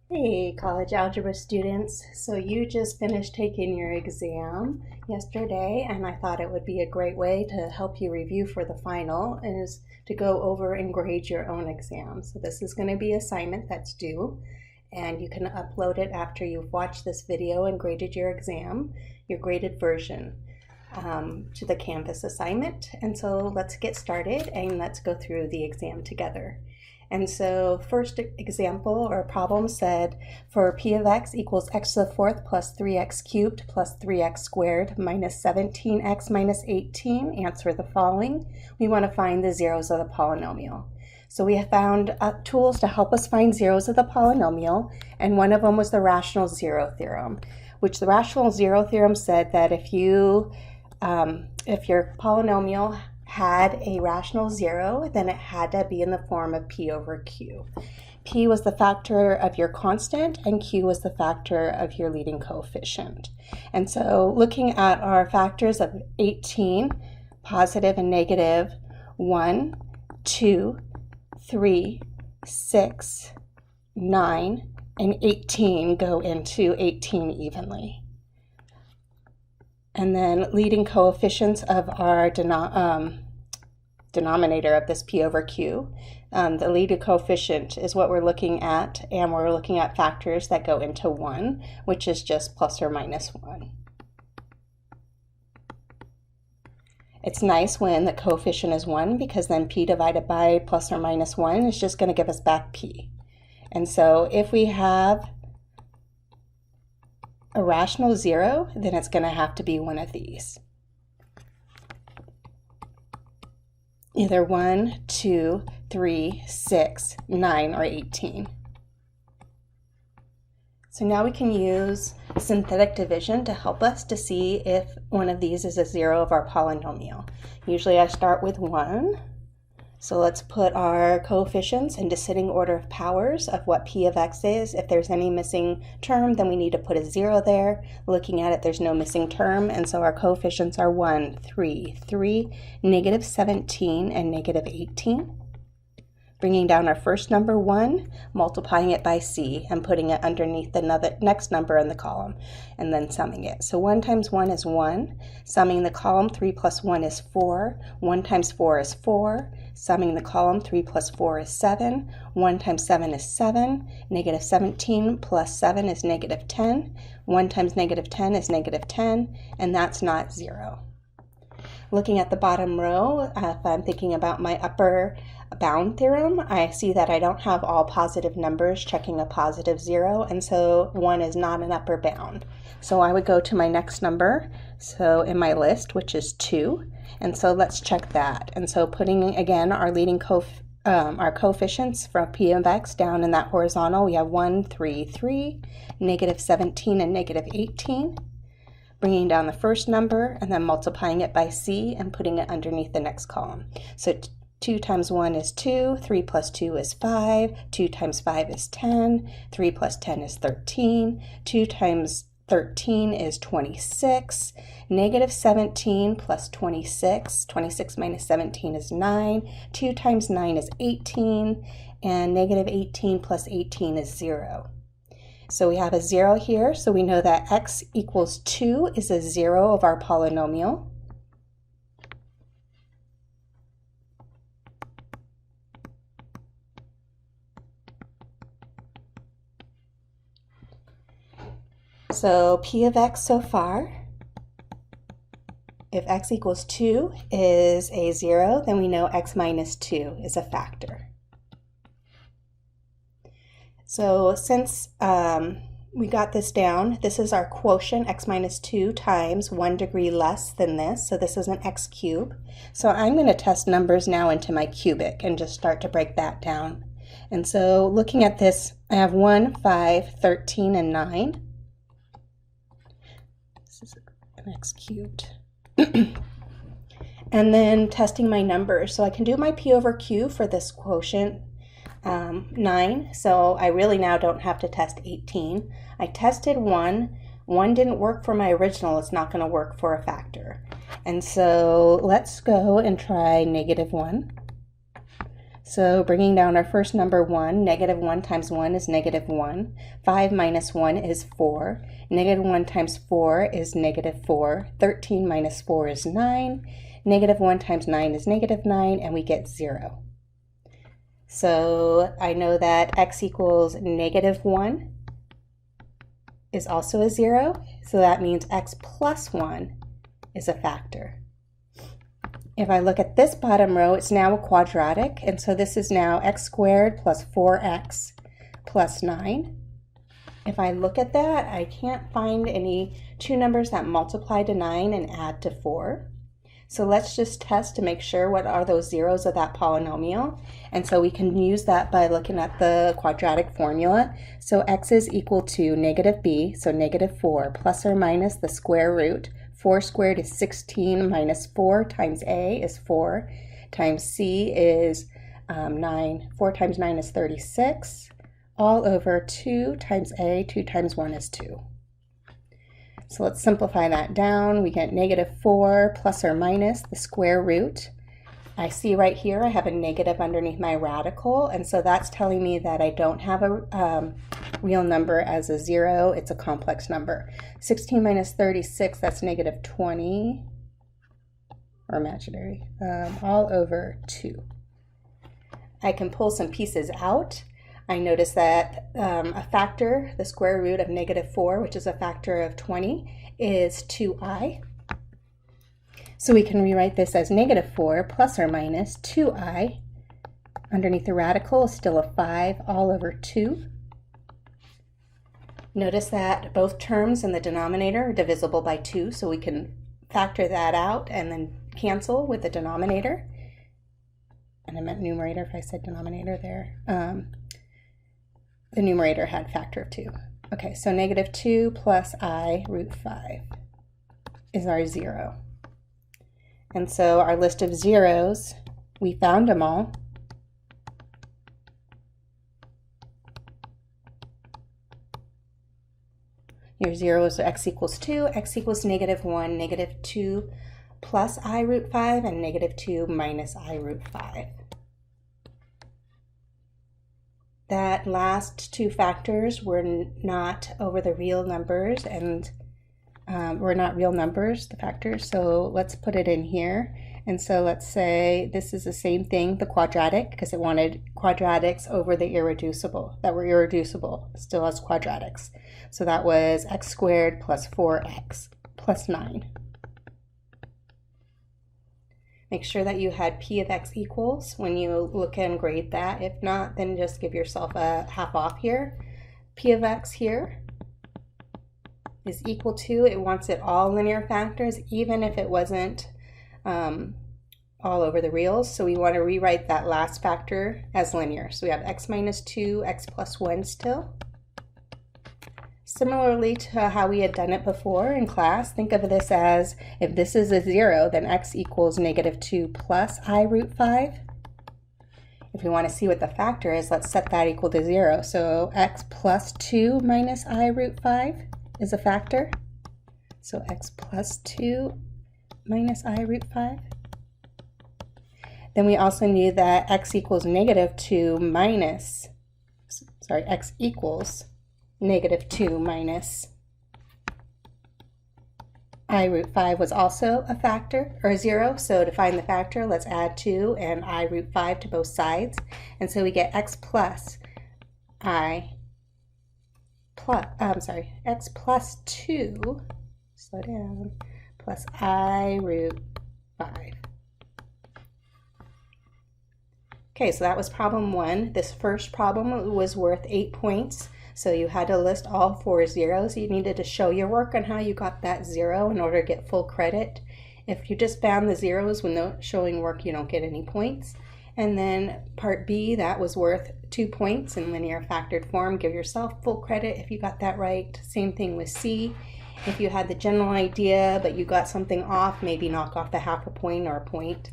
Hey, college algebra students. So you just finished taking your exam yesterday, and I thought it would be a great way to help you review for the final is to go over and grade your own exam. So this is going to be an assignment that's due, and you can upload it after you've watched this video and graded your exam, your graded version, to the Canvas assignment. And so let's get started and let's go through the exam together. And so first example or problem said for p of x equals x to the fourth plus 3x cubed plus 3x squared minus 17x minus 18, answer the following. We want to find the zeros of the polynomial. So we have found tools to help us find zeros of the polynomial, and one of them was the rational zero theorem, which the rational zero theorem said that if your polynomial had a rational zero, then it had to be in the form of p over q. P was the factor of your constant and q was the factor of your leading coefficient. And so looking at our factors of 18, positive and negative, 1, 2, 3, 6, 9, and 18 go into 18 evenly. And then leading coefficients of our denominator of this p over q. The leading coefficient is what we're looking at, and we're looking at factors that go into 1, which is just plus or minus 1. It's nice when the coefficient is 1 because then p divided by plus or minus 1 is just going to give us back p. And so if we have a rational zero, then it's going to have to be one of these. Either 1, 2, 3, 6, 9, or 18. So now we can use synthetic division to help us to see if one of these is a zero of our polynomial. Usually I start with 1. So let's put our coefficients in descending order of powers of what p of x is. If there's any missing term, then we need to put a 0 there. Looking at it, there's no missing term, and so our coefficients are 1, 3, 3, negative 17, and negative 18. Bringing down our first number 1, multiplying it by c, and putting it underneath the next number in the column, and then summing it. So 1 times 1 is 1. Summing the column, 3 plus 1 is 4. 1 times 4 is 4. Summing the column, 3 plus 4 is 7. 1 times 7 is 7. Negative 17 plus 7 is negative 10. 1 times negative 10 is negative 10, and that's not 0. Looking at the bottom row, if I'm thinking about my upper bound theorem, I see that I don't have all positive numbers checking a positive 0, and so 1 is not an upper bound. So I would go to my next number, so in my list, which is 2, and so let's check that. And so putting again our leading our coefficients from p of x down in that horizontal, we have 1, 3, 3, negative 17, and negative 18. Bringing down the first number and then multiplying it by c and putting it underneath the next column. So 2 times 1 is 2, 3 plus 2 is 5, 2 times 5 is 10, 3 plus 10 is 13, 2 times 13 is 26, negative 17 plus 26, 26 minus 17 is 9, 2 times 9 is 18, and negative 18 plus 18 is 0. So we have a 0 here, so we know that x equals 2 is a 0 of our polynomial. So p of x so far, if x equals 2 is a 0, then we know x minus 2 is a factor. So since we got this down, this is our quotient, x minus 2 times 1 degree less than this, so this is an x cube. So I'm going to test numbers now into my cubic and just start to break that down. And so looking at this, I have 1, 5, 13, and 9. This is an x cubed. And then testing my numbers. So I can do my p over q for this quotient, 9, so I really now don't have to test 18. I tested 1. 1 didn't work for my original. It's not going to work for a factor. And so let's go and try negative 1. So bringing down our first number 1, negative 1 times 1 is negative 1. 5 minus 1 is 4. Negative 1 times 4 is negative 4. 13 minus 4 is 9. Negative 1 times 9 is negative 9, and we get 0. So I know that x equals negative 1 is also a 0. So that means x plus 1 is a factor. If I look at this bottom row, it's now a quadratic, and so this is now x squared plus 4x plus 9. If I look at that, I can't find any two numbers that multiply to 9 and add to 4. So let's just test to make sure what are those zeros of that polynomial. And so we can use that by looking at the quadratic formula. So x is equal to negative b, so negative 4, plus or minus the square root. 4 squared is 16 minus 4 times a is 4 times c is 9. 4 times 9 is 36, all over 2 times a, 2 times 1 is 2. So let's simplify that down. We get negative 4 plus or minus the square root. I see right here I have a negative underneath my radical, and so that's telling me that I don't have a real number as a 0. It's a complex number. 16 minus 36, that's negative 20, or imaginary, all over 2. I can pull some pieces out. I notice that a factor, the square root of negative 4, which is a factor of 20, is 2i. So we can rewrite this as negative 4 plus or minus 2i. Underneath the radical is still a 5 all over 2. Notice that both terms in the denominator are divisible by 2, so we can factor that out and then cancel with the denominator. And I meant numerator if I said denominator there. The numerator had factor of 2. Okay, so negative 2 plus I root 5 is our 0. And so our list of zeros, we found them all. Your zeros are x equals 2, x equals negative 1, negative 2 plus I root 5, and negative 2 minus I root 5. That last two factors were not over the real numbers, and were not real numbers, the factors, so let's put it in here. And so let's say this is the same thing, the quadratic, because it wanted quadratics over the irreducible, that were irreducible, still has quadratics. So that was x squared plus 4x plus 9. Make sure that you had p of x equals when you look and grade that. If not, then just give yourself a half off here. P of x here is equal to, it wants it all linear factors, even if it wasn't all over the reals. So we want to rewrite that last factor as linear. So we have x minus 2, x plus 1 still. Similarly to how we had done it before in class, think of this as, if this is a 0, then x equals negative 2 plus I root 5. If we want to see what the factor is, let's set that equal to 0. So x plus 2 minus I root 5 is a factor. So x plus 2 minus I root 5. Then we also knew that x equals negative 2 minus, sorry, x equals negative 2 minus I root 5 was also a factor, or a 0. So to find the factor, let's add 2 and I root 5 to both sides. And so we get x plus I plus, x plus 2, slow down, plus I root 5. Okay, so that was problem 1. This first problem was worth 8 points. So you had to list all 4 zeros. You needed to show your work on how you got that 0 in order to get full credit. If you just found the zeros with no showing work, you don't get any points. And then part B, that was worth 2 points in linear factored form. Give yourself full credit if you got that right. Same thing with C. If you had the general idea, but you got something off, maybe knock off the half a point or a point.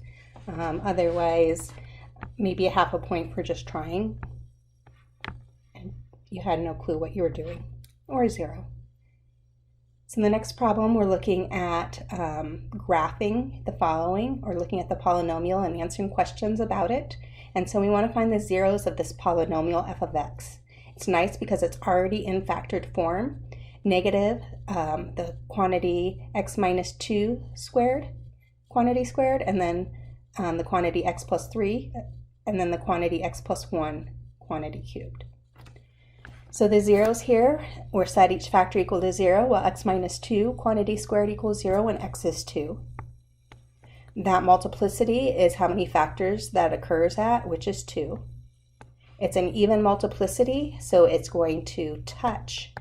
Otherwise, maybe a half a point for just trying. You had no clue what you were doing, or 0. So in the next problem, we're looking at graphing the following, or looking at the polynomial and answering questions about it. And so we want to find the zeros of this polynomial f of x. It's nice because it's already in factored form. Negative, the quantity x minus 2 squared, quantity squared, and then the quantity x plus 3, and then the quantity x plus 1, quantity cubed. So the zeros here, we're set each factor equal to 0, while x minus 2, quantity squared equals 0 when x is 2. That multiplicity is how many factors that occurs at, which is 2. It's an even multiplicity, so it's going to touch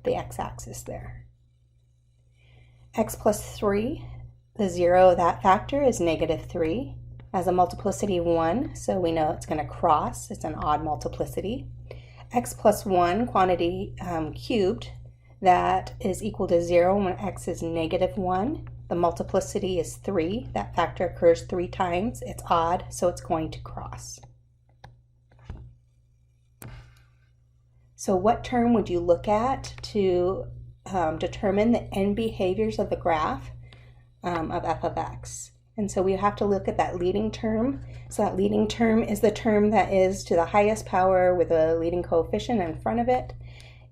the x-axis there. X plus 3, the 0 of that factor is negative 3. As a multiplicity 1, so we know it's going to cross. It's an odd multiplicity. X plus 1, quantity cubed, that is equal to 0 when x is negative 1. The multiplicity is 3. That factor occurs 3 times. It's odd, so it's going to cross. So what term would you look at to determine the end behaviors of the graph of f of x? And so we have to look at that leading term. So that leading term is the term that is to the highest power with a leading coefficient in front of it.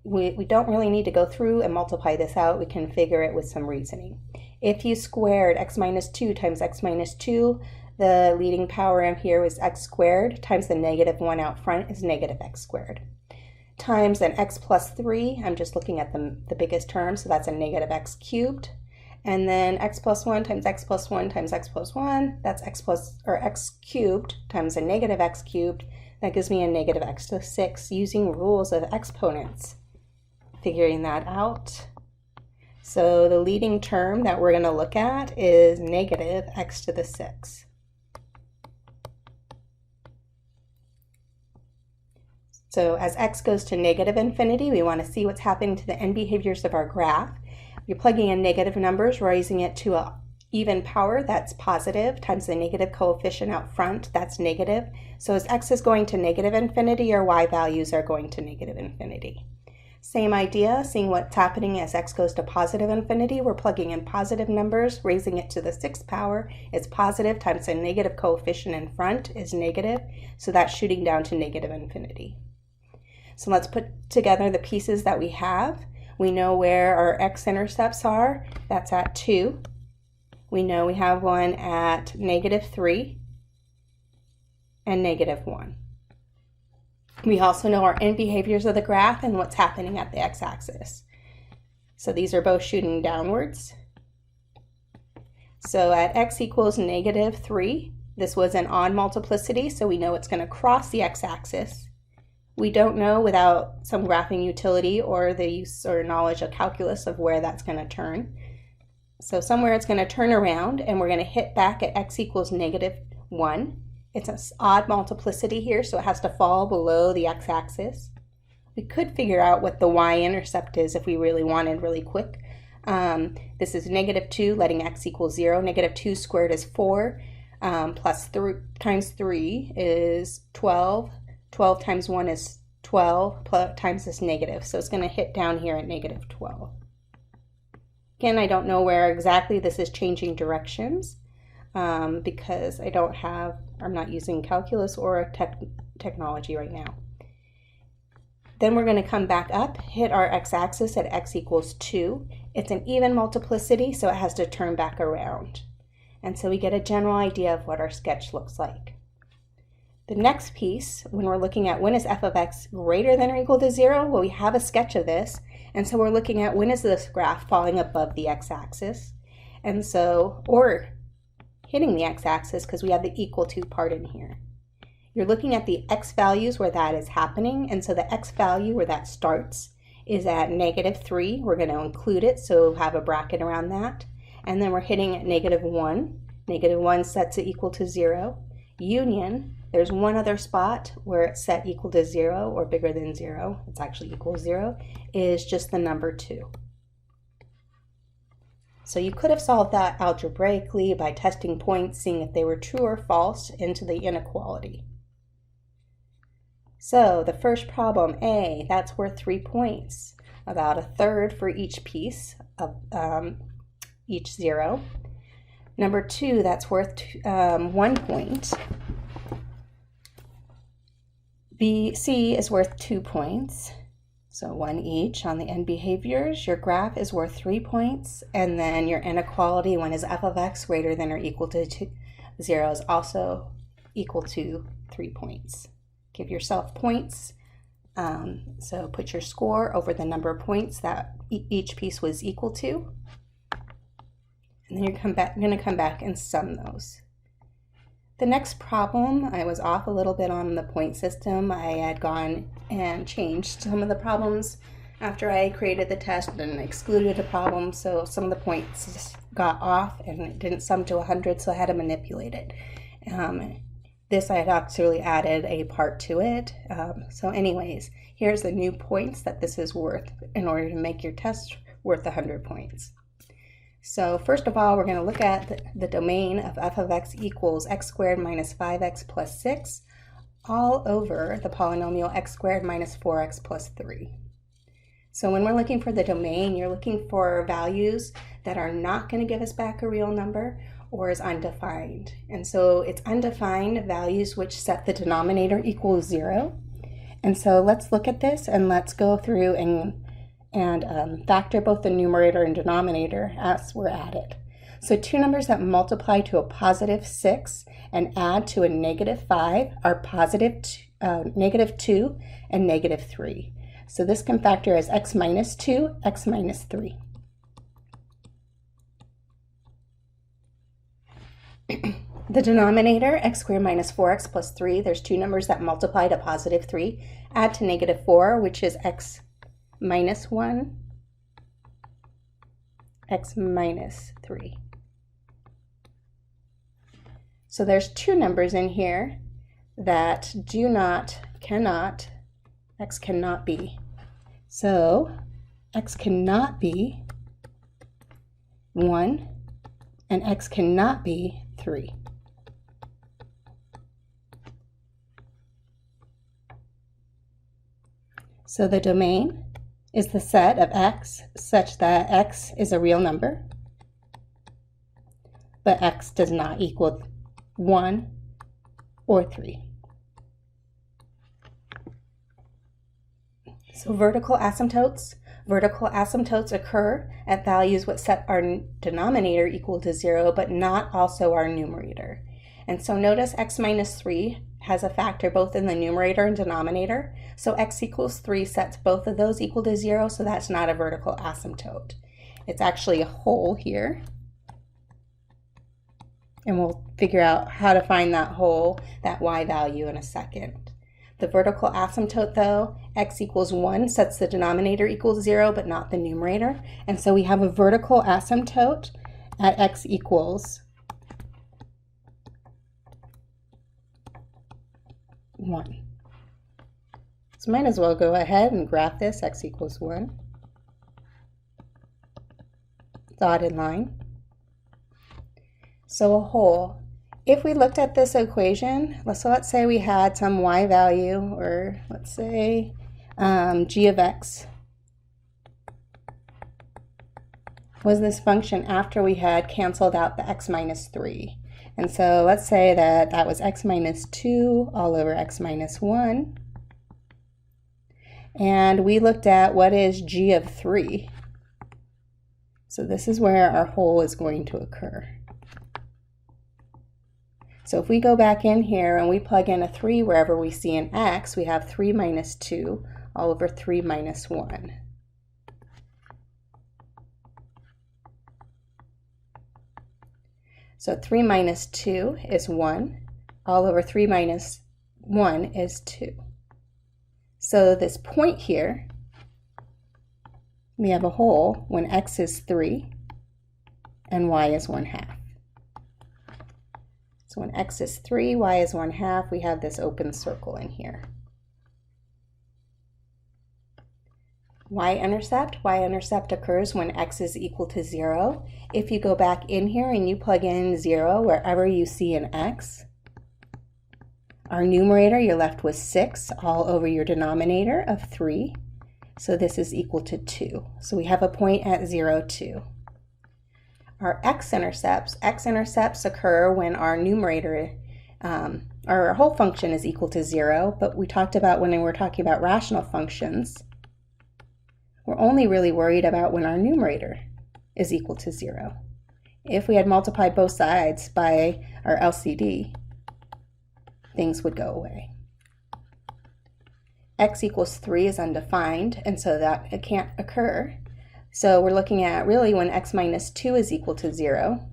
We don't really need to go through and multiply this out. We can figure it with some reasoning. If you squared x minus 2 times x minus 2, the leading power in here was x squared times the negative 1 out front is negative x squared. Times an x plus 3, I'm just looking at the biggest term, so that's a negative x cubed. And then x plus 1 times x plus 1 times x plus 1, that's x cubed times a negative x cubed. That gives me a negative x to the 6 using rules of exponents. Figuring that out. So the leading term that we're going to look at is negative x to the 6. So as x goes to negative infinity, we want to see what's happening to the end behaviors of our graph. You're plugging in negative numbers, raising it to an even power, that's positive, times the negative coefficient out front, that's negative. So as x is going to negative infinity, our y values are going to negative infinity. Same idea, seeing what's happening as x goes to positive infinity, we're plugging in positive numbers, raising it to the 6th power, it's positive, times the negative coefficient in front is negative, so that's shooting down to negative infinity. So let's put together the pieces that we have. We know where our x-intercepts are. That's at 2. We know we have one at negative 3 and negative 1. We also know our end behaviors of the graph and what's happening at the x-axis. So these are both shooting downwards. So at x equals negative 3, this was an odd multiplicity, so we know it's going to cross the x-axis. We don't know without some graphing utility or the use or knowledge of calculus of where that's going to turn. So somewhere it's going to turn around and we're going to hit back at x equals negative 1. It's an odd multiplicity here, so it has to fall below the x-axis. We could figure out what the y-intercept is if we really wanted really quick. This is negative 2, letting x equal 0. Negative 2 squared is 4, plus 3 times 3 is 12. 12 times 1 is 12 times this negative, so it's going to hit down here at negative 12. Again, I don't know where exactly this is changing directions because I'm not using calculus or technology right now. Then we're going to come back up, hit our x-axis at x equals 2. It's an even multiplicity, so it has to turn back around. And so we get a general idea of what our sketch looks like. The next piece, when we're looking at when is f of x greater than or equal to 0, well, we have a sketch of this, and so we're looking at when is this graph falling above the x-axis, and so, or hitting the x-axis because we have the equal to part in here. You're looking at the x values where that is happening, and so the x value where that starts is at negative 3. We're going to include it, so have a bracket around that, and then we're hitting at negative 1. Negative 1 sets it equal to 0. Union, there's one other spot where it's set equal to 0 or bigger than 0, it's actually equals 0, is just the number 2. So you could have solved that algebraically by testing points, seeing if they were true or false into the inequality. So the first problem, A, that's worth 3 points. about a third for each piece of each zero. Number 2, that's worth 1 point. C is worth 2 points, so 1 each on the end behaviors. Your graph is worth 3 points, and then your inequality, when is f of x greater than or equal to 0, is also equal to 3 points. Give yourself points. So put your score over the number of points that each piece was equal to. And then you're going to come back and sum those. The next problem, I was off a little bit on the point system. I had gone and changed some of the problems after I created the test and excluded a problem, so some of the points got off and it didn't sum to 100, so I had to manipulate it. This I had actually added a part to it. So anyways, here's the new points that this is worth in order to make your test worth 100 points. So first of all, we're going to look at the domain of f of x equals x squared minus 5x plus 6 all over the polynomial x squared minus 4x plus 3. So when we're looking for the domain, you're looking for values that are not going to give us back a real number or is undefined. And so it's undefined values which set the denominator equals 0. And so let's look at this and let's go through and factor both the numerator and denominator as we're at it. So two numbers that multiply to a positive 6 and add to a negative 5 are negative 2 and negative 3. So this can factor as x minus 2, x minus 3. The denominator, x squared minus 4x plus 3, there's two numbers that multiply to positive 3, add to negative 4, which is x minus 1, x minus 3. So there's two numbers in here that x cannot be. So x cannot be 1 and x cannot be 3. So the domain is the set of x such that x is a real number, but x does not equal 1 or 3. So vertical asymptotes occur at values which set our denominator equal to 0, but not also our numerator. And so notice x minus 3 has a factor both in the numerator and denominator. So x equals 3 sets both of those equal to 0, so that's not a vertical asymptote. It's actually a hole here. And we'll figure out how to find that hole, that y value, in a second. The vertical asymptote, though, x equals 1 sets the denominator equal to 0, but not the numerator. And so we have a vertical asymptote at x equals 1. So might as well go ahead and graph this, x equals 1. Dotted line. So a hole. If we looked at this equation, so let's say we had some y value, or let's say g of x was this function after we had canceled out the x minus 3. And so let's say that was x minus 2 all over x minus 1. And we looked at what is g of 3. So this is where our hole is going to occur. So if we go back in here and we plug in a 3 wherever we see an x, we have 3 minus 2 all over 3 minus 1. So 3 minus 2 is 1, all over 3 minus 1 is 2. So this point here, we have a hole when x is 3 and y is 1/2. So when x is 3, y is 1/2, we have this open circle in here. Y-intercept occurs when x is equal to 0. If you go back in here and you plug in 0 wherever you see an x, our numerator, you're left with 6 all over your denominator of 3. So this is equal to 2. So we have a point at 0, 2. Our x-intercepts occur when our numerator, our whole function is equal to 0, but we talked about when we were talking about rational functions, we're only really worried about when our numerator is equal to 0. If we had multiplied both sides by our LCD, things would go away. X equals 3 is undefined, and so that it can't occur. So we're looking at really when x minus 2 is equal to 0,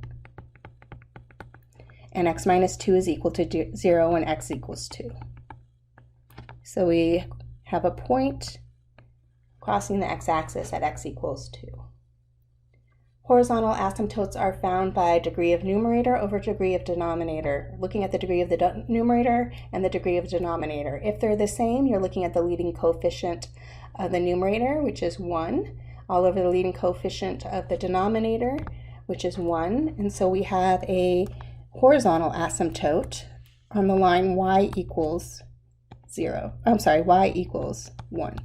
and x minus 2 is equal to 0 when x equals 2. So we have a point crossing the x-axis at x equals 2. Horizontal asymptotes are found by degree of numerator over degree of denominator, looking at the degree of the numerator and the degree of denominator. If they're the same, you're looking at the leading coefficient of the numerator, which is 1, all over the leading coefficient of the denominator, which is 1. And so we have a horizontal asymptote on the line y equals 1.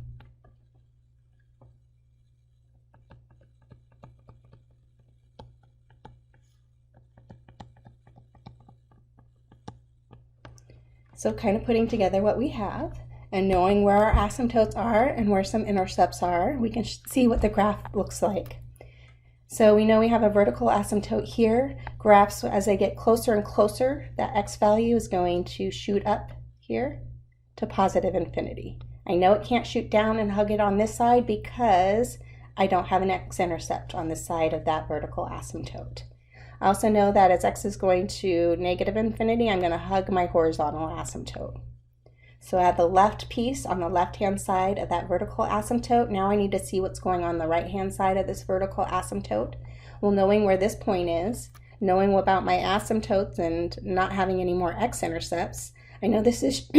So kind of putting together what we have and knowing where our asymptotes are and where some intercepts are, we can see what the graph looks like. So we know we have a vertical asymptote here. Graphs, as they get closer and closer, that x value is going to shoot up here to positive infinity. I know it can't shoot down and hug it on this side because I don't have an x-intercept on this side of that vertical asymptote. I also know that as x is going to negative infinity, I'm going to hug my horizontal asymptote. So I have the left piece on the left-hand side of that vertical asymptote. Now I need to see what's going on the right-hand side of this vertical asymptote. Well, knowing where this point is, knowing about my asymptotes and not having any more x-intercepts, I know this is,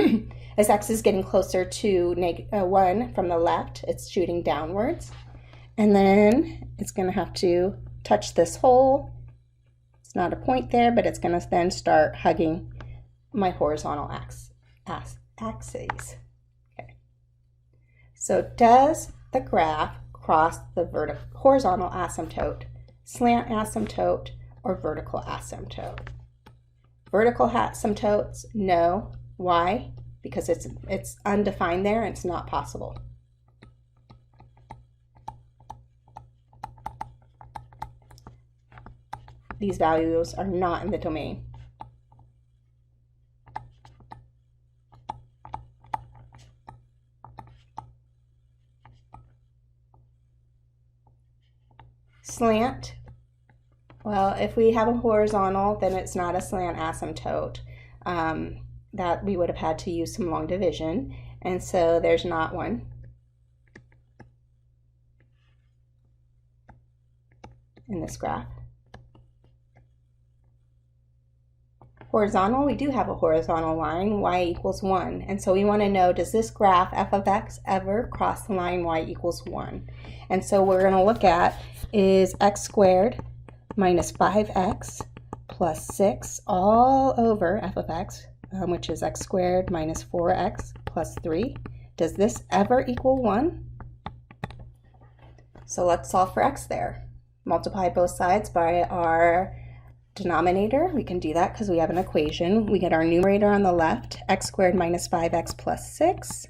as x is getting closer to 1 from the left, it's shooting downwards. And then it's going to have to touch this hole. Not a point there, but it's going to then start hugging my horizontal axes. Okay. So does the graph cross the horizontal asymptote, slant asymptote, or vertical asymptote? Vertical asymptotes, no. Why? Because it's undefined there and it's not possible. These values are not in the domain. Slant, well, if we have a horizontal, then it's not a slant asymptote. That we would have had to use some long division, and so there's not one. In this graph. Horizontal, we do have a horizontal line, y equals 1. And so we want to know, does this graph, f of x, ever cross the line y equals 1? And so what we're going to look at is x squared minus 5x plus 6 all over f of x, which is x squared minus 4x plus 3. Does this ever equal 1? So let's solve for x there. Multiply both sides by our denominator. We can do that because we have an equation. We get our numerator on the left, x squared minus 5x plus 6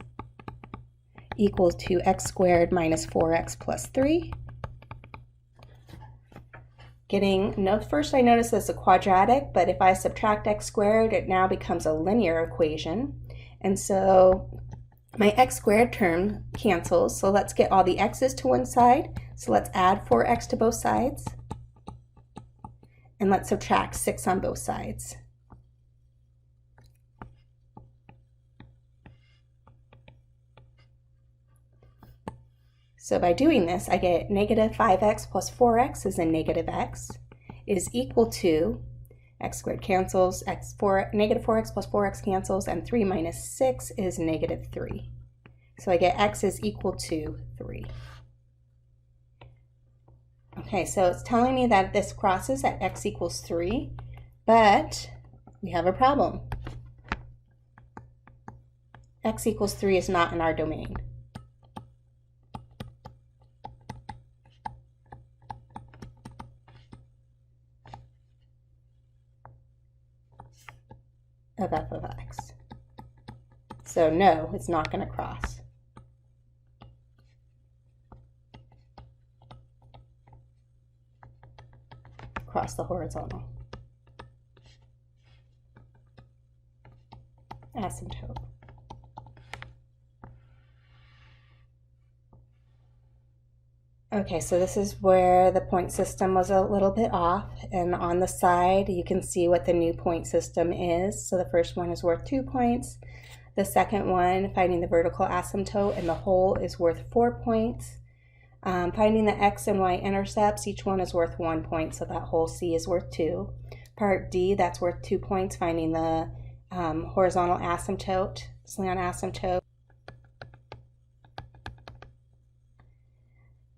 equals to x squared minus 4x plus 3. First I notice this is a quadratic, but if I subtract x squared, it now becomes a linear equation. And so my x squared term cancels, so let's get all the x's to one side. So let's add 4x to both sides. And let's subtract 6 on both sides. So by doing this, I get negative 5x plus 4x is a negative x is equal to x squared cancels, negative 4x plus 4x cancels, and 3 minus 6 is negative 3. So I get x is equal to 3. Okay, so it's telling me that this crosses at x equals 3, but we have a problem. X equals 3 is not in our domain. of f of x. So no, it's not going to cross. Cross the horizontal. Asymptote. Okay, so this is where the point system was a little bit off, and on the side you can see what the new point system is. So the first one is worth 2 points. The second one, finding the vertical asymptote, and the whole is worth 4 points. Finding the x and y intercepts, each one is worth 1 point, so that whole C is worth 2. Part D, that's worth 2 points, finding the horizontal asymptote, slant asymptote.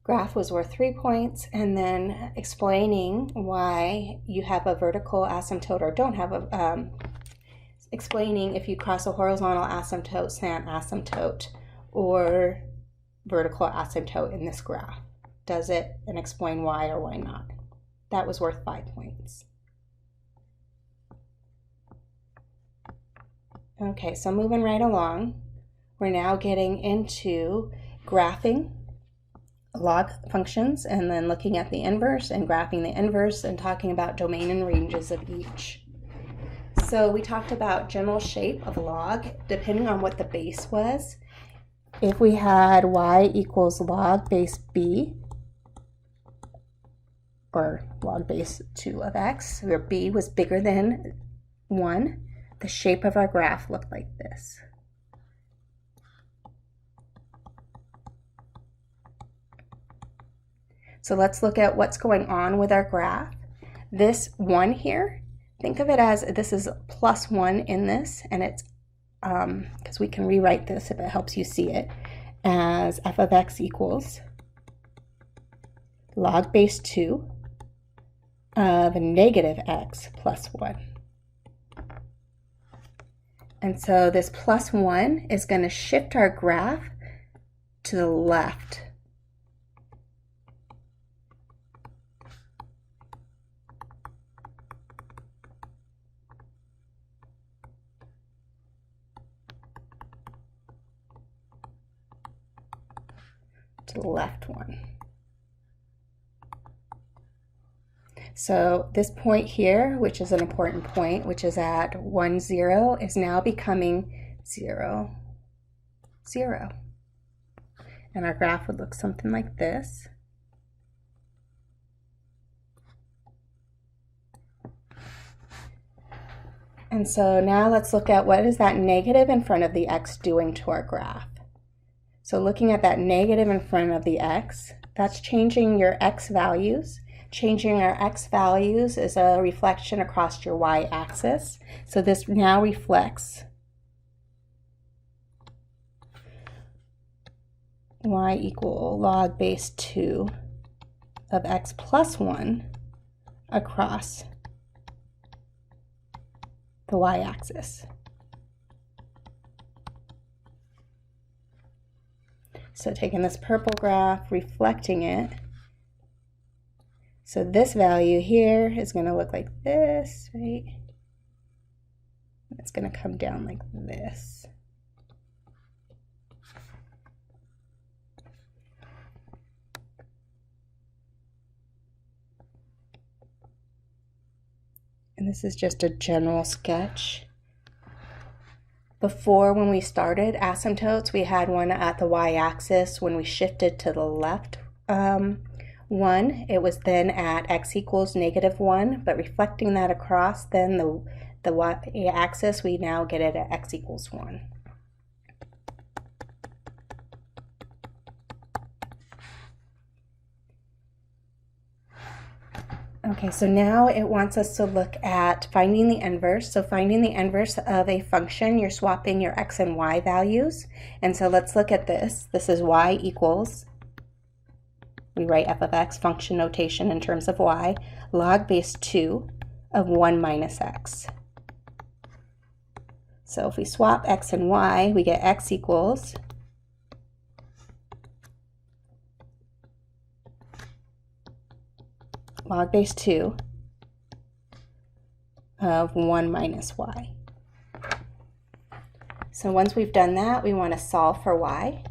Graph was worth 3 points, and then explaining why you have a vertical asymptote or don't have a, explaining if you cross a horizontal asymptote, slant asymptote, or vertical asymptote in this graph. Does it, and explain why or why not. That was worth 5 points. Okay, so moving right along, we're now getting into graphing log functions and then looking at the inverse and graphing the inverse and talking about domain and ranges of each. So we talked about general shape of log depending on what the base was. If we had y equals log base b, or log base 2 of x, where b was bigger than 1, the shape of our graph looked like this. So let's look at what's going on with our graph. This 1 here, think of it as this is plus 1 in this, and it's, because we can rewrite this if it helps you see it, as f of x equals log base 2 of negative x plus 1. And so this plus 1 is going to shift our graph to the left. To the left one. So this point here, which is an important point, which is at 1, 0, is now becoming 0, 0. And our graph would look something like this. And so now let's look at what is that negative in front of the x doing to our graph. So looking at that negative in front of the x, that's changing your x values. Changing our x values is a reflection across your y-axis. So this now reflects y equal log base 2 of x plus 1 across the y-axis. So taking this purple graph, reflecting it. So this value here is going to look like this, right? It's going to come down like this. And this is just a general sketch. Before, when we started asymptotes, we had one at the y-axis. When we shifted to the left one, it was then at x equals negative 1, but reflecting that across then the y-axis, we now get it at x equals 1. Okay, so now it wants us to look at finding the inverse. So finding the inverse of a function, you're swapping your x and y values. And so let's look at this. This is y equals, we write f of x, function notation in terms of y, log base 2 of 1 minus x. So if we swap x and y, we get x equals log base 2 of 1 minus y. so once we've done that, we want to solve for y.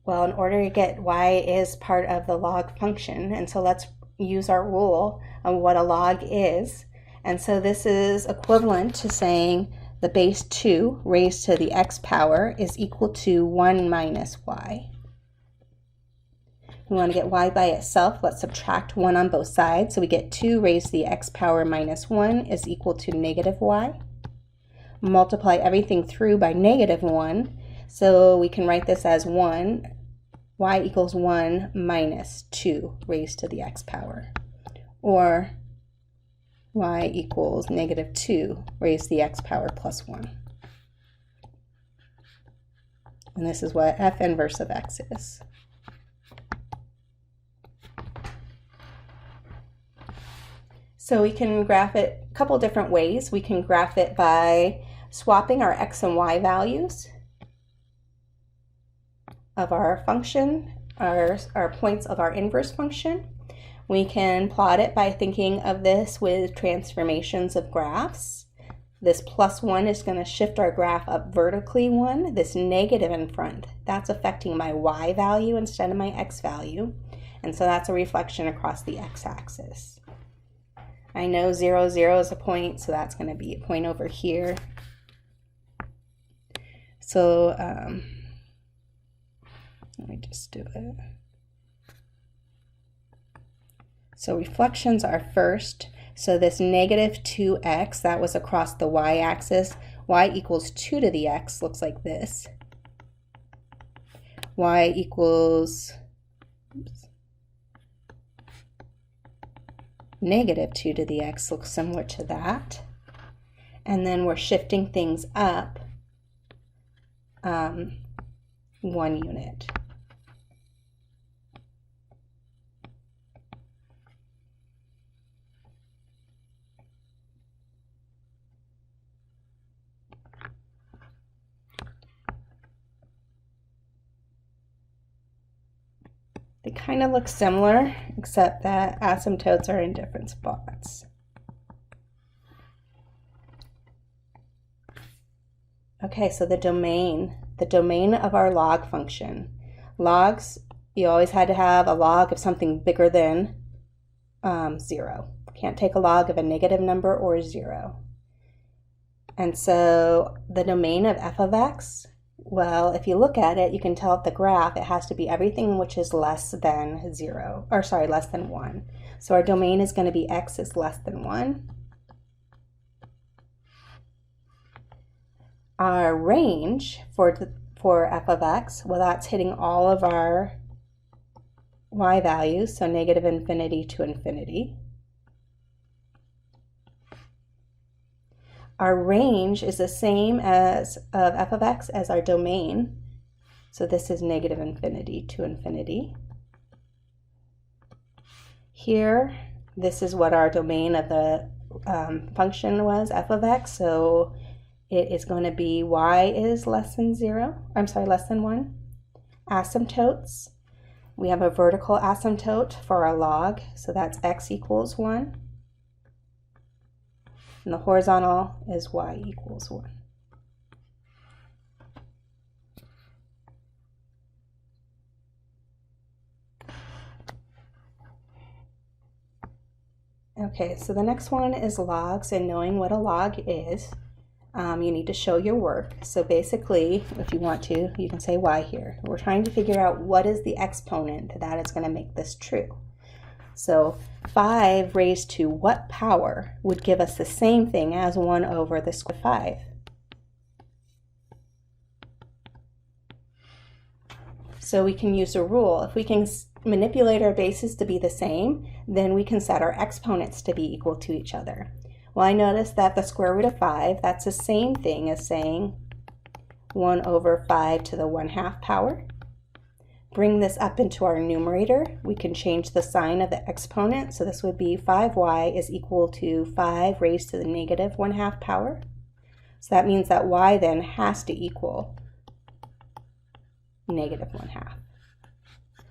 Well, in order to get y is part of the log function, and so let's use our rule on what a log is. And so this is equivalent to saying the base 2 raised to the x power is equal to 1 minus y. We want to get y by itself. Let's subtract 1 on both sides. So we get 2 raised to the x power minus 1 is equal to negative y. Multiply everything through by negative 1. So we can write this as 1, y equals 1 minus 2 raised to the x power. Or y equals negative 2 raised to the x power plus 1. And this is what f inverse of x is. So we can graph it a couple different ways. We can graph it by swapping our x and y values of our function, our points of our inverse function. We can plot it by thinking of this with transformations of graphs. This plus 1 is going to shift our graph up vertically 1. This negative in front, that's affecting my y value instead of my x value. And so that's a reflection across the x-axis. I know 0, 0 is a point, so that's going to be a point over here. So let me just do it. So reflections are first. So this negative 2x, that was across the y-axis. Y equals 2 to the x looks like this. Y equals negative 2 to the x looks similar to that. And then we're shifting things up 1 unit. They kind of look similar, except that asymptotes are in different spots. Okay, so the domain of our log function. Logs, you always had to have a log of something bigger than 0. Can't take a log of a negative number or 0. And so the domain of f of x, well, if you look at it, you can tell at the graph it has to be everything which is less than 0, or sorry, less than 1. So our domain is going to be x is less than 1. Our range for f of x, well, that's hitting all of our y values, so negative infinity to infinity. Our range is the same as of f of x as our domain. So this is negative infinity to infinity. Here, this is what our domain of the function was, f of x. So it is going to be y is less than 0. I'm sorry, less than 1. Asymptotes. We have a vertical asymptote for our log. So that's x equals 1. And the horizontal is y equals 1. Okay, so the next one is logs, and knowing what a log is, you need to show your work. So basically, if you want to, you can say y here. We're trying to figure out what is the exponent that is going to make this true. So 5 raised to what power would give us the same thing as 1 over the square root of 5? So we can use a rule. If we can manipulate our bases to be the same, then we can set our exponents to be equal to each other. Well, I noticed that the square root of 5, that's the same thing as saying 1 over 5 to the 1/2 power. Bring this up into our numerator. We can change the sign of the exponent. So this would be 5y is equal to 5 raised to the negative 1/2 power. So that means that y then has to equal negative 1/2.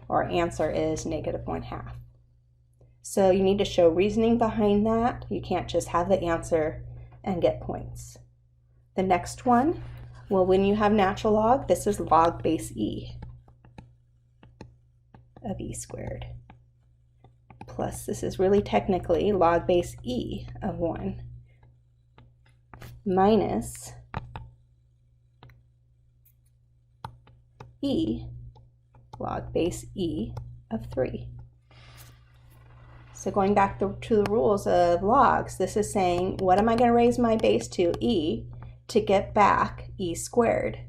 Our answer is negative 1/2. So you need to show reasoning behind that. You can't just have the answer and get points. The next one, well, when you have natural log, this is log base e of e squared. Plus, this is really technically log base e of 1 minus e log base e of 3. So going back to the rules of logs, this is saying, what am I going to raise my base to, e, to get back e squared?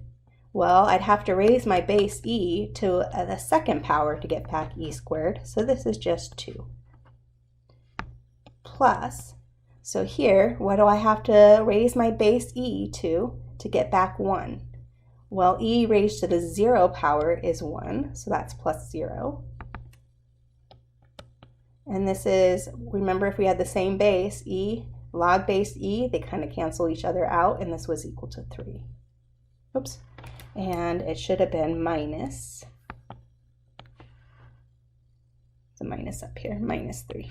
Well, I'd have to raise my base e to the second power to get back e squared, so this is just 2. Plus, so here, what do I have to raise my base e to get back 1? Well, e raised to the 0 power is 1, so that's plus 0. And this is, remember if we had the same base, e, log base e, they kind of cancel each other out, and this was equal to 3. Oops. And it should have been minus, the minus up here, minus 3.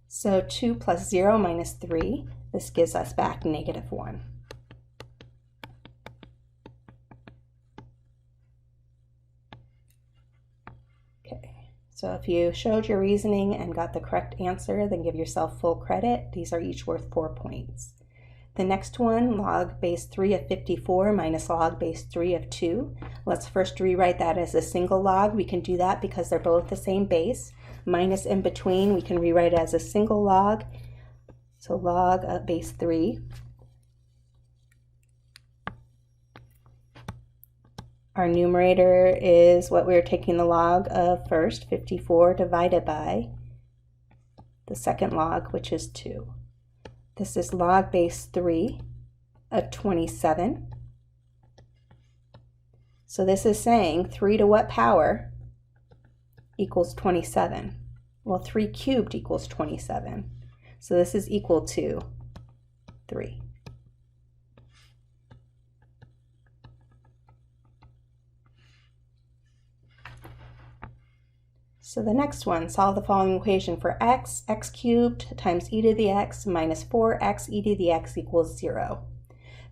So 2 plus 0 minus 3, this gives us back negative 1. So if you showed your reasoning and got the correct answer, then give yourself full credit. These are each worth 4 points. The next one, log base 3 of 54 minus log base 3 of 2. Let's first rewrite that as a single log. We can do that because they're both the same base. Minus in between, we can rewrite it as a single log. So log of base 3. Our numerator is what we're taking the log of first, 54, divided by the second log, which is 2. This is log base 3 of 27. So this is saying 3 to what power equals 27? Well, 3 cubed equals 27. So this is equal to 3. So the next one, solve the following equation for x cubed times e to the x minus 4x e to the x equals 0.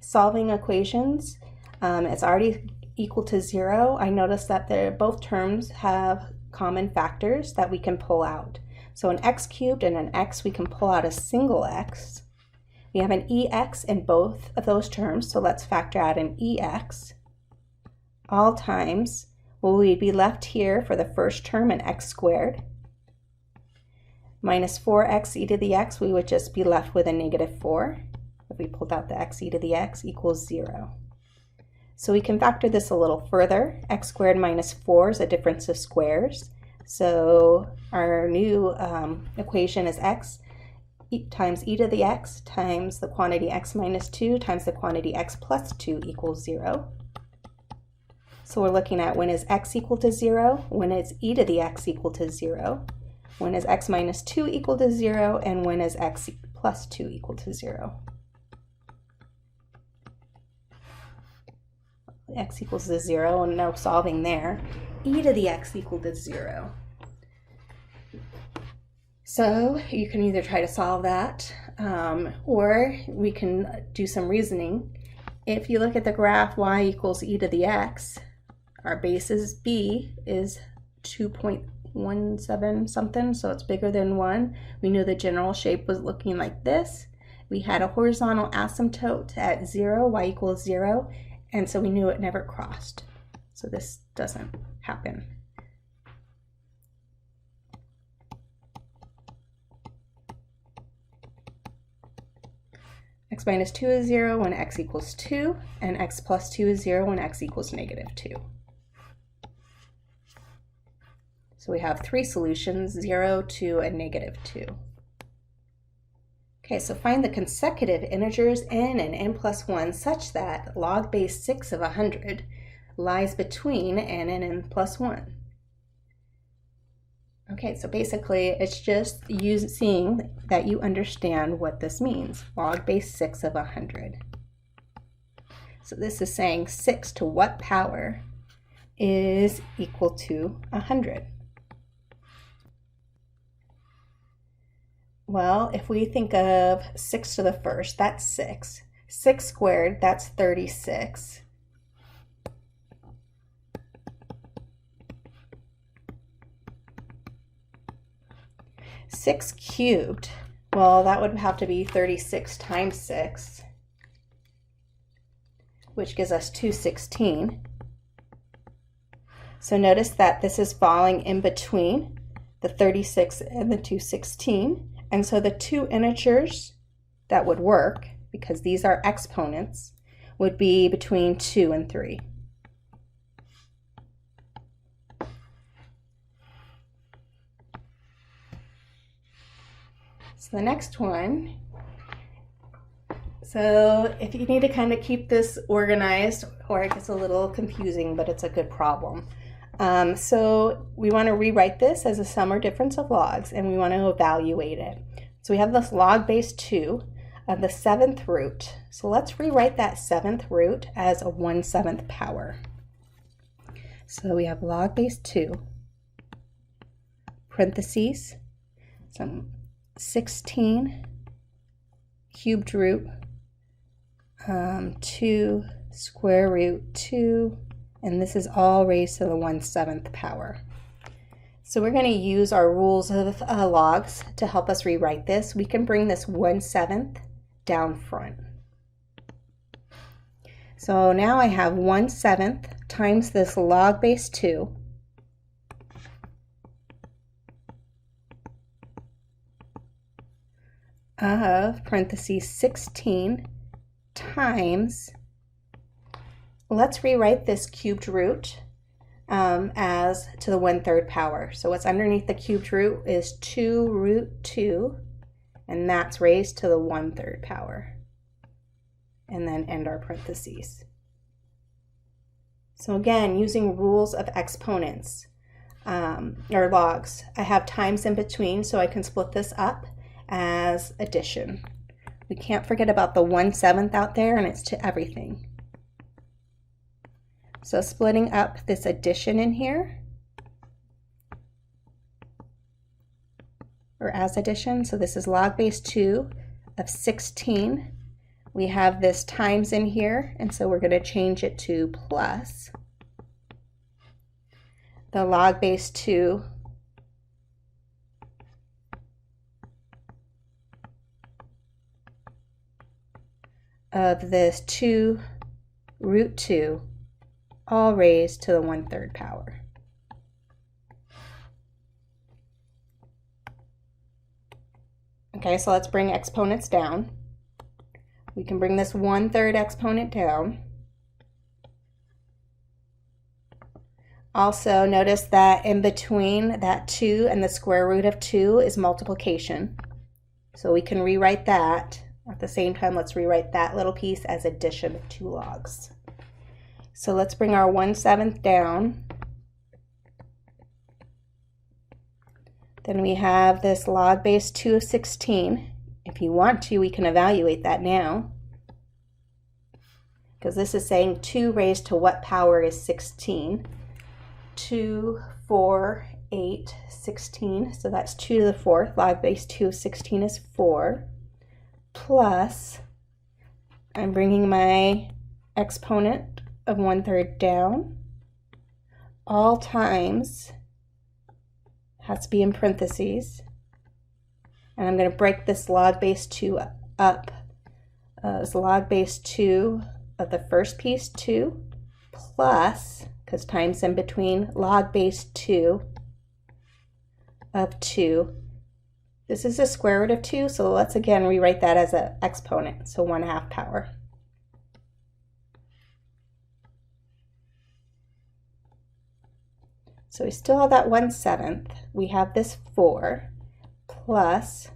Solving equations, it's already equal to 0. I noticed that both terms have common factors that we can pull out. So an x cubed and an x, we can pull out a single x. We have an ex in both of those terms, so let's factor out an ex. All times, well, we'd be left here for the first term an x squared. Minus 4x e to the x, we would just be left with a negative 4. If we pulled out the x e to the x equals 0. So we can factor this a little further. X squared minus 4 is a difference of squares. So our new equation is x times e to the x times the quantity x minus 2 times the quantity x plus 2 equals 0. So we're looking at when is x equal to 0, when is e to the x equal to 0, when is x minus 2 equal to 0, and when is x plus 2 equal to 0. X equals to 0, and no solving there. E to the x equal to 0. So you can either try to solve that, or we can do some reasoning. If you look at the graph y equals e to the x, our base is b is 2.17 something, so it's bigger than 1. We knew the general shape was looking like this. We had a horizontal asymptote at 0, y equals 0, and so we knew it never crossed. So this doesn't happen. X minus 2 is 0 when x equals 2, and x plus 2 is 0 when x equals negative 2. So we have 3 solutions, 0, 2, and negative 2. Okay, so find the consecutive integers n and n plus 1 such that log base 6 of 100 lies between n and n plus 1. Okay, so basically it's just seeing that you understand what this means. Log base 6 of 100. So this is saying 6 to what power is equal to 100? Well, if we think of 6 to the first, that's 6. 6 squared, that's 36. 6 cubed, well, that would have to be 36 times 6, which gives us 216. So notice that this is falling in between the 36 and the 216. And so the two integers that would work, because these are exponents, would be between 2 and 3. So the next one, so if you need to kind of keep this organized, or it gets a little confusing, but it's a good problem. So we want to rewrite this as a sum or difference of logs, and we want to evaluate it. So we have this log base 2 of the 7th root. So let's rewrite that 7th root as a 1/7 power. So we have log base 2, parentheses, some 16 cubed root 2 square root 2, and this is all raised to the 1/7 power. So we're going to use our rules of logs to help us rewrite this. We can bring this 1/7 down front. So now I have 1/7 times this log base 2 of parentheses 16 times, let's rewrite this cubed root as to the 1/3 power. So what's underneath the cubed root is 2 root 2, and that's raised to the 1/3 power. And then end our parentheses. So again, using rules of exponents or logs, I have times in between, so I can split this up as addition. We can't forget about the 1/7 out there, and it's to everything. So splitting up this addition in here, or as addition, so this is log base 2 of 16. We have this times in here, and so we're going to change it to plus the log base 2 of this 2 root 2, all raised to the 1/3 power. Okay, so let's bring exponents down. We can bring this 1/3 exponent down. Also notice that in between that 2 and the square root of 2 is multiplication. So we can rewrite that. At the same time, let's rewrite that little piece as addition of 2 logs. So let's bring our 1/7 down. Then we have this log base 2 of 16. If you want to, we can evaluate that now, because this is saying 2 raised to what power is 16? 2, 4, 8, 16. So that's 2 to the 4th. Log base 2 of 16 is 4. Plus, I'm bringing my exponent of 1/3 down. All times has to be in parentheses. And I'm going to break this log base 2 up. It's log base 2 of the first piece, 2, plus, because times in between, log base 2 of 2. This is the square root of 2, so let's again rewrite that as an exponent, so 1/2 power. So we still have that 1/7. We have this 4, plus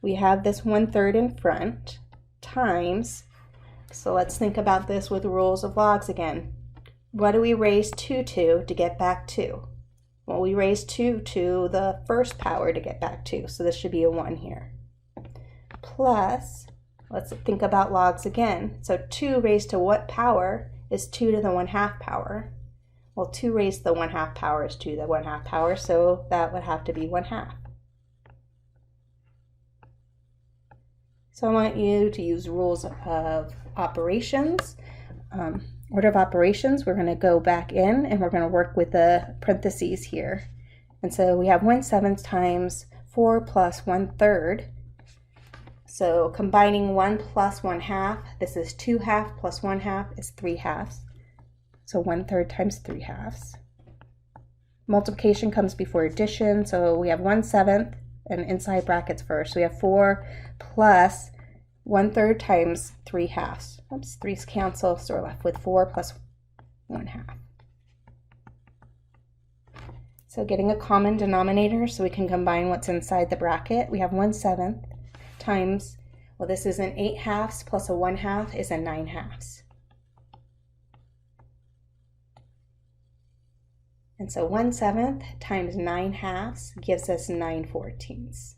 we have this 1/3 in front, times, so let's think about this with rules of logs again. What do we raise 2 to get back 2? Well, we raised 2 to the first power to get back 2, so this should be a 1 here. Plus, let's think about logs again. So 2 raised to what power is 2 to the 1/2 power? Well, 2 raised to the 1/2 power is 2 to the 1/2 power, so that would have to be 1/2. So I want you to use rules of operations. Order of operations, we're going to go back in and we're going to work with the parentheses here. And so we have 1/7 times 4 plus 1/3. So combining 1 plus 1/2, this is 2/2 plus 1/2 is 3/2. So 1/3 times 3/2. Multiplication comes before addition, so we have 1/7 and inside brackets first. So we have 4 plus 1/3 times 3/2. Oops, 3's cancel, so we're left with 4 plus 1/2. So getting a common denominator so we can combine what's inside the bracket. We have 1/7 times, well, this is an 8/2 plus a 1/2 is a 9/2. And so 1/7 times 9/2 gives us 9/14,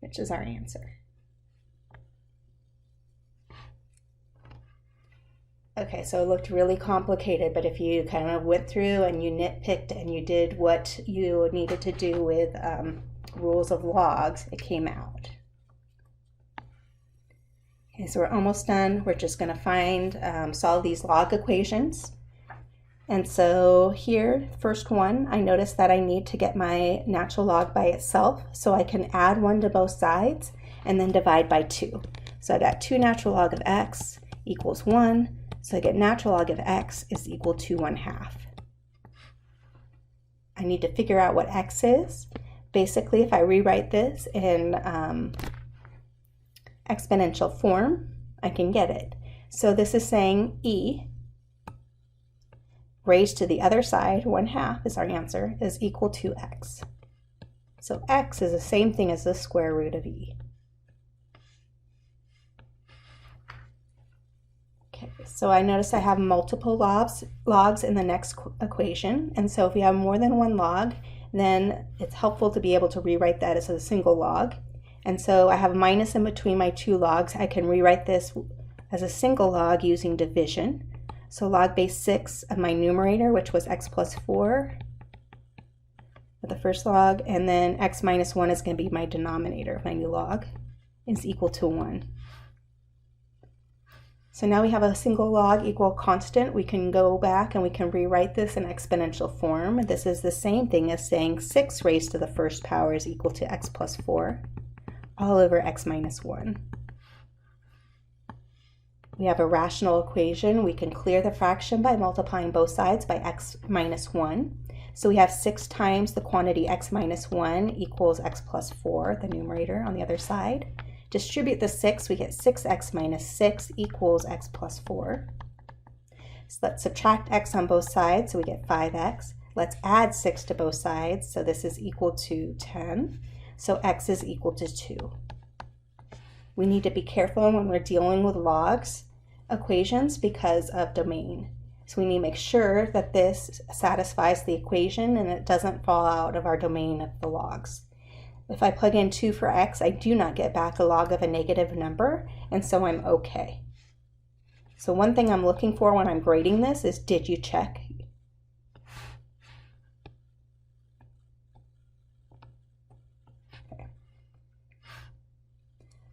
which is our answer. Okay, so it looked really complicated, but if you kind of went through and you nitpicked and you did what you needed to do with rules of logs, it came out. Okay, so we're almost done. We're just going to solve these log equations. And so here, first one, I noticed that I need to get my natural log by itself, so I can add 1 to both sides and then divide by 2. So I got 2 natural log of x equals 1, so I get natural log of x is equal to 1/2. I need to figure out what x is. Basically, if I rewrite this in exponential form, I can get it. So this is saying e raised to the other side, 1/2 is our answer, is equal to x. So x is the same thing as the square root of e. Okay, so I notice I have multiple logs in the next equation, and so if we have more than one log, then it's helpful to be able to rewrite that as a single log. And so I have a minus in between my 2 logs. I can rewrite this as a single log using division. So log base 6 of my numerator, which was x plus 4 for the first log, and then x minus 1 is going to be my denominator of my new log, is equal to 1. So now we have a single log equal constant. We can go back and we can rewrite this in exponential form. This is the same thing as saying 6 raised to the first power is equal to x plus 4 all over x minus 1. We have a rational equation. We can clear the fraction by multiplying both sides by x minus 1. So we have 6 times the quantity x minus 1 equals x plus 4, the numerator on the other side. Distribute the 6, we get 6x minus 6 equals x plus 4. So let's subtract x on both sides, so we get 5x. Let's add 6 to both sides, so this is equal to 10. So x is equal to 2. We need to be careful when we're dealing with logs equations because of domain. So we need to make sure that this satisfies the equation and it doesn't fall out of our domain of the logs. If I plug in 2 for x, I do not get back a log of a negative number, and so I'm okay. So one thing I'm looking for when I'm grading this is, did you check? Okay.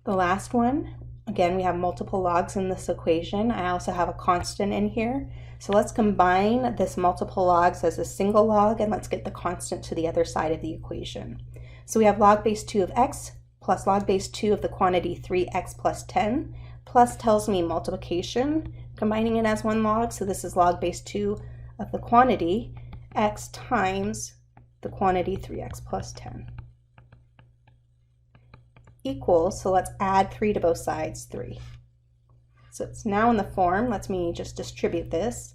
The last one, again, we have multiple logs in this equation. I also have a constant in here. So let's combine this multiple logs as a single log, and let's get the constant to the other side of the equation. So we have log base 2 of x plus log base 2 of the quantity 3x plus 10. Plus tells me multiplication, combining it as one log. So this is log base 2 of the quantity x times the quantity 3x plus 10. Equals, so let's add 3 to both sides, 3. So it's now in the form. Let me just distribute this.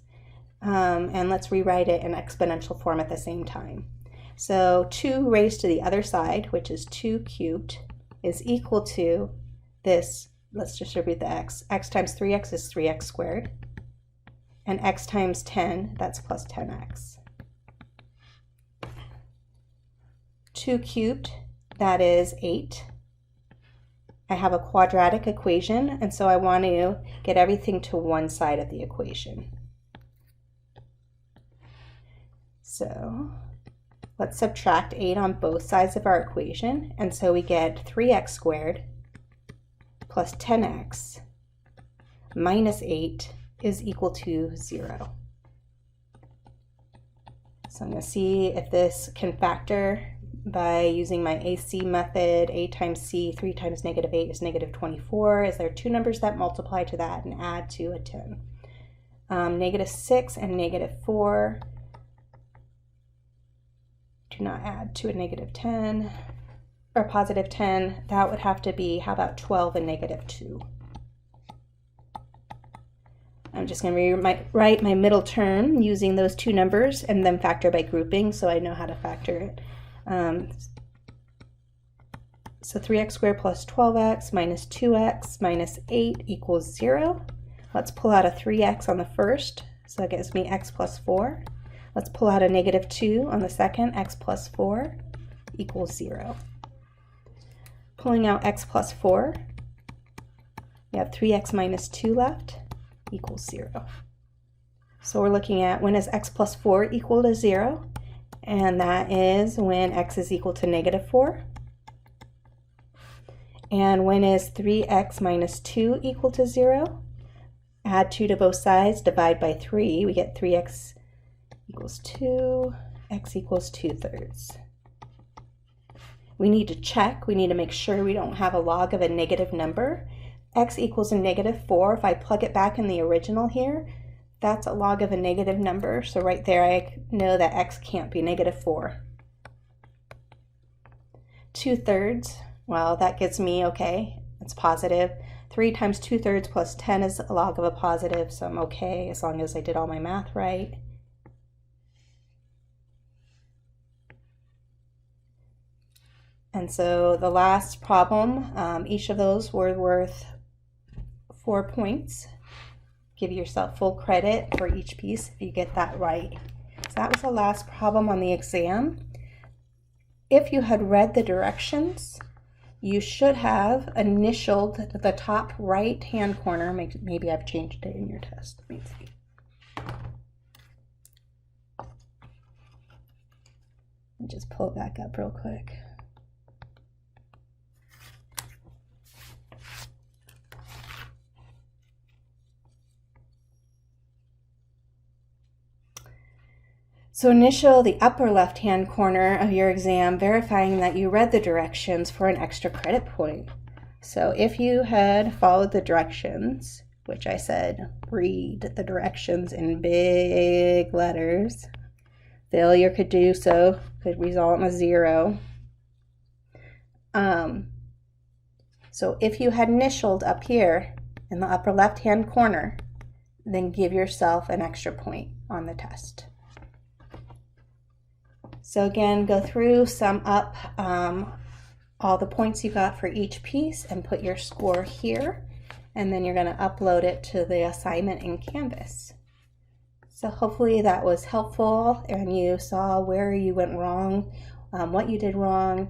And let's rewrite it in exponential form at the same time. So 2 raised to the other side, which is 2 cubed, is equal to this. Let's distribute the x. X times 3x is 3x squared. And x times 10, that's plus 10x. 2 cubed, that is 8. I have a quadratic equation, and so I want to get everything to one side of the equation. So Let's subtract 8 on both sides of our equation, and so we get 3x squared plus 10x minus 8 is equal to 0. So I'm going to see if this can factor by using my AC method. A times c, 3 times negative 8 is negative 24. Is there two numbers that multiply to that and add to a 10? Negative 6 and negative 4 do not add to a negative 10 or positive 10. That would have to be, how about 12 and negative 2? I'm just going to write my middle term using those two numbers and then factor by grouping so I know how to factor it. So 3x squared plus 12x minus 2x minus 8 equals 0. Let's pull out a 3x on the first, so that gives me x plus 4. Let's pull out a negative 2 on the second, x plus 4 equals 0. Pulling out x plus 4, we have 3x minus 2 left, equals 0. So we're looking at when is x plus 4 equal to 0, and that is when x is equal to negative 4. And when is 3x minus 2 equal to 0? Add 2 to both sides, divide by 3, we get 3x equals 2, x equals 2/3. We need to check, we need to make sure we don't have a log of a negative number. X equals a negative 4. If I plug it back in the original here, that's a log of a negative number. So right there I know that x can't be negative 4. 2/3, well, that gives me, okay, it's positive. 3 times 2/3 plus 10 is a log of a positive, so I'm okay as long as I did all my math right. And so the last problem, each of those were worth 4 points. Give yourself full credit for each piece if you get that right. So that was the last problem on the exam. If you had read the directions, you should have initialed the top right hand corner. Maybe I've changed it in your test. Let me see. Let me just pull it back up real quick. So initial the upper left-hand corner of your exam, verifying that you read the directions for an extra credit point. So if you had followed the directions, which I said, read the directions in big letters, failure could do so, could result in a 0. So if you had initialed up here in the upper left-hand corner, then give yourself an extra point on the test. So again, go through, sum up all the points you got for each piece and put your score here, and then you're going to upload it to the assignment in Canvas. So hopefully that was helpful and you saw where you went wrong, what you did wrong,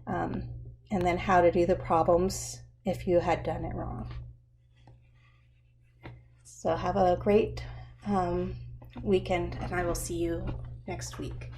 and then how to do the problems if you had done it wrong. So have a great weekend, and I will see you next week.